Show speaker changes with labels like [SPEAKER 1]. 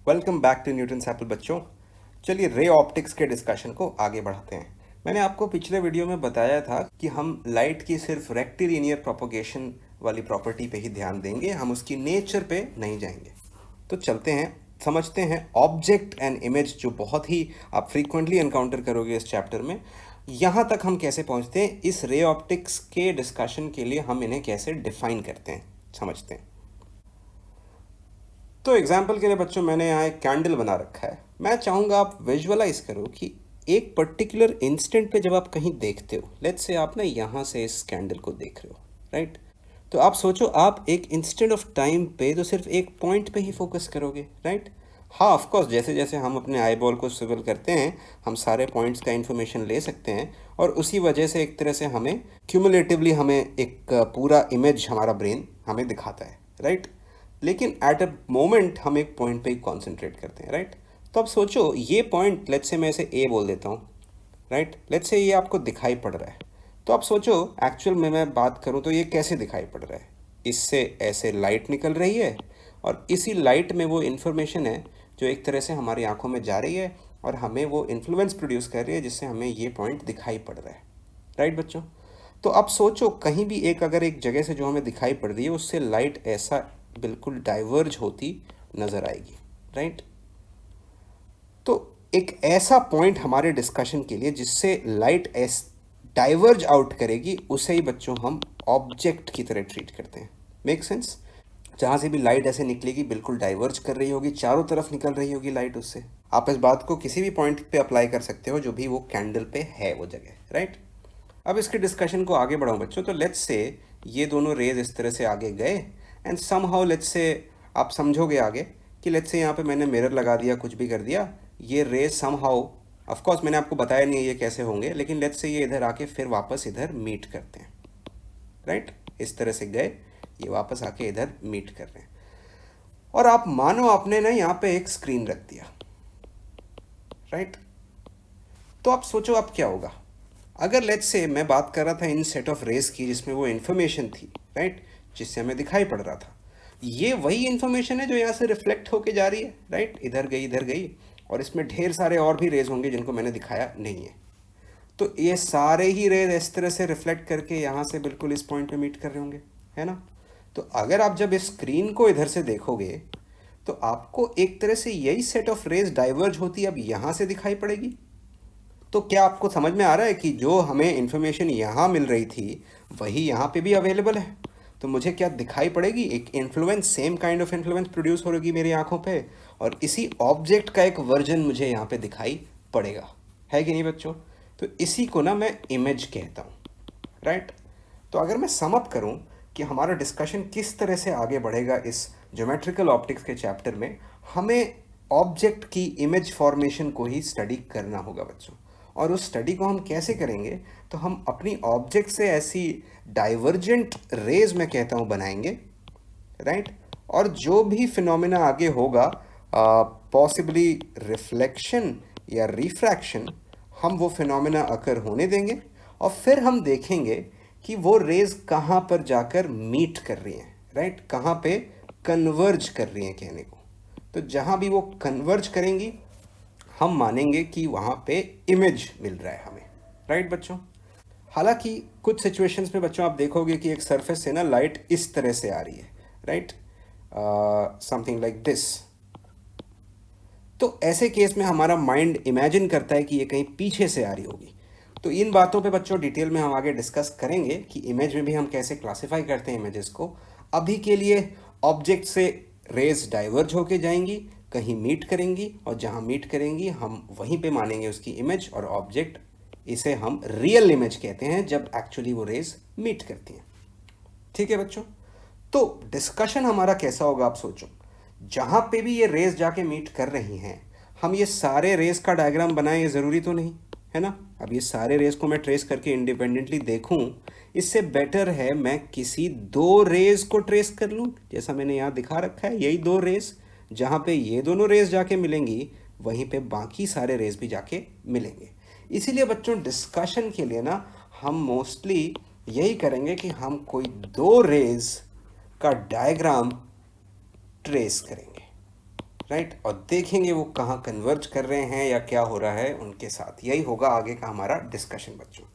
[SPEAKER 1] Welcome back to Newton's apple बच्चों। चलिए ray optics के डिस्कशन को आगे बढ़ाते हैं। मैंने आपको पिछले वीडियो में बताया था कि हम लाइट की सिर्फ रेक्टिलिनियर प्रोपोगेशन वाली प्रॉपर्टी पे ही ध्यान देंगे, हम उसकी नेचर पे नहीं जाएंगे। तो चलते हैं, समझते हैं ऑब्जेक्ट एंड इमेज, जो बहुत ही आप फ्रीक्वेंटली एनकाउंटर करोगे इस चैप्टर में। यहाँ तक हम कैसे पहुँचते हैं, इस रे ऑप्टिक्स के डिस्कशन के लिए हम इन्हें कैसे डिफाइन करते हैं, समझते हैं। तो एग्जाम्पल के लिए बच्चों मैंने यहाँ एक कैंडल बना रखा है। मैं चाहूँगा आप विजुअलाइज करो कि एक पर्टिकुलर इंस्टेंट पे जब आप कहीं देखते हो, लेट्स से आप ना यहाँ से इस कैंडल को देख रहे हो, राइट? तो आप सोचो आप एक इंस्टेंट ऑफ टाइम पे तो सिर्फ एक पॉइंट पे ही फोकस करोगे, राइट? हाँ, ऑफ कोर्स जैसे जैसे हम अपने आई बॉल को स्विvel करते हैं, हम सारे पॉइंट्स का इन्फॉर्मेशन ले सकते हैं और उसी वजह से एक तरह से हमें क्यूमुलेटिवली हमें एक पूरा इमेज हमारा ब्रेन हमें दिखाता है, राइट? लेकिन एट अ मोमेंट हम एक पॉइंट पे ही कॉन्सेंट्रेट करते हैं, राइट? तो अब सोचो ये पॉइंट, लेट्स से मैं इसे ए बोल देता हूँ, राइट? लेट्स से ये आपको दिखाई पड़ रहा है। तो अब सोचो एक्चुअल में मैं बात करूँ तो ये कैसे दिखाई पड़ रहा है। इससे ऐसे लाइट निकल रही है और इसी लाइट में वो इन्फॉर्मेशन है जो एक तरह से हमारी आंखों में जा रही है और हमें वो इन्फ्लुएंस प्रोड्यूस कर रही है जिससे हमें ये पॉइंट दिखाई पड़ रहा है, राइट बच्चों? तो अब सोचो कहीं भी एक अगर एक जगह से जो हमें दिखाई पड़ रही है उससे लाइट ऐसा बिल्कुल डाइवर्ज होती नज़र आएगी, राइट? तो एक ऐसा पॉइंट हमारे डिस्कशन के लिए जिससे लाइट डाइवर्ज आउट करेगी, उसे ही बच्चों हम ऑब्जेक्ट की तरह ट्रीट करते हैं। Make sense? जहाँ से भी लाइट ऐसे निकलेगी बिल्कुल डाइवर्ज कर रही होगी, चारों तरफ निकल रही होगी लाइट उससे। आप इस बात को किसी भी पॉइंट पे अप्लाई कर सकते हो जो भी वो कैंडल पे है वो जगह, राइट? अब इसके डिस्कशन को आगे बढ़ाऊं बच्चों, तो लेट्स से ये दोनों रेज इस तरह से आगे गए एंड समहाउ लेट्स से आप समझोगे आगे कि लेट्स से यहाँ पे मैंने मिरर लगा दिया, कुछ भी कर दिया, ये रेज समहाउ, ऑफ कोर्स मैंने आपको बताया नहीं है ये कैसे होंगे, लेकिन लेट्स से ये इधर आके फिर वापस इधर मीट करते हैं, राइट? इस तरह से गए, ये वापस आके इधर मीट कर रहे हैं। और आप मानो आपने ना यहाँ पे एक स्क्रीन रख दिया, राइट? तो आप सोचो अब क्या होगा अगर लेट्स से मैं बात कर रहा था इन सेट ऑफ रेस की जिसमें वो इन्फॉर्मेशन थी, राइट, जिससे हमें दिखाई पड़ रहा था। ये वही इन्फॉर्मेशन है जो यहाँ से रिफ्लेक्ट होके जा रही है, राइट, इधर गई और इसमें ढेर सारे और भी रेज होंगे जिनको मैंने दिखाया नहीं है। तो ये सारे ही रेज इस तरह से रिफ्लेक्ट करके यहाँ से बिल्कुल इस पॉइंट पे मीट कर रहे होंगे, है ना? तो अगर आप जब इस स्क्रीन को इधर से देखोगे तो आपको एक तरह से यही सेट ऑफ रेज डाइवर्ज होती अब यहाँ से दिखाई पड़ेगी। तो क्या आपको समझ में आ रहा है कि जो हमें इन्फॉर्मेशन यहाँ मिल रही थी वही यहाँ पे भी अवेलेबल है? तो मुझे क्या दिखाई पड़ेगी, एक influence, same kind of influence produce होगी मेरी आंखों पे और इसी ऑब्जेक्ट का एक वर्जन मुझे यहाँ पे दिखाई पड़ेगा, है कि नहीं बच्चों? तो इसी को ना मैं इमेज कहता हूँ, राइट? तो अगर मैं सम अप करूँ कि हमारा डिस्कशन किस तरह से आगे बढ़ेगा इस ज्योमेट्रिकल ऑप्टिक्स के चैप्टर में, हमें ऑब्जेक्ट की इमेज फॉर्मेशन को ही स्टडी करना होगा बच्चों। और उस स्टडी को हम कैसे करेंगे, तो हम अपनी ऑब्जेक्ट से ऐसी डाइवर्जेंट रेज मैं कहता हूँ बनाएंगे, राइट? और जो भी फिनोमिना आगे होगा, पॉसिबली रिफ्लेक्शन या रिफ्रैक्शन, हम वो फिनोमिना अकर होने देंगे और फिर हम देखेंगे कि वो रेज कहाँ पर जाकर मीट कर रही हैं, राइट, कहाँ पे कन्वर्ज कर रही हैं कहने को। तो जहाँ भी वो कन्वर्ज करेंगी हम मानेंगे कि वहाँ पे इमेज मिल रहा है हमें, राइट बच्चों? हालांकि कुछ सिचुएशंस में बच्चों आप देखोगे कि एक सरफेस से ना लाइट इस तरह से आ रही है, राइट, समथिंग लाइक दिस। तो ऐसे केस में हमारा माइंड इमेजिन करता है कि ये कहीं पीछे से आ रही होगी। तो इन बातों पे बच्चों डिटेल में हम आगे डिस्कस करेंगे कि इमेज में भी हम कैसे क्लासिफाई करते हैं इमेजेस को। अभी के लिए ऑब्जेक्ट से रेज डाइवर्ज होके जाएंगी, कहीं मीट करेंगी और जहाँ मीट करेंगी हम वहीं पे मानेंगे उसकी इमेज और ऑब्जेक्ट, इसे हम रियल इमेज कहते हैं जब एक्चुअली वो रेज मीट करती हैं। ठीक है बच्चों? तो डिस्कशन हमारा कैसा होगा आप सोचो, जहाँ पे भी ये रेस जाके मीट कर रही हैं हम ये सारे रेस का डायग्राम बनाएं, ये ज़रूरी तो नहीं है ना। अब ये सारे रेस को मैं ट्रेस करके इंडिपेंडेंटली देखूं, इससे बेटर है मैं किसी दो रेस को ट्रेस कर लूं, जैसा मैंने यहाँ दिखा रखा है, यही दो रेस, जहाँ पे ये दोनों रेस जाके मिलेंगी वहीं पे बाकी सारे रेस भी जाके मिलेंगे। इसीलिए बच्चों डिस्कशन के लिए ना हम मोस्टली यही करेंगे कि हम कोई दो रेस का डायग्राम ट्रेस करेंगे, राइट, और देखेंगे वो कहाँ कन्वर्ज कर रहे हैं या क्या हो रहा है उनके साथ। यही होगा आगे का हमारा डिस्कशन बच्चों।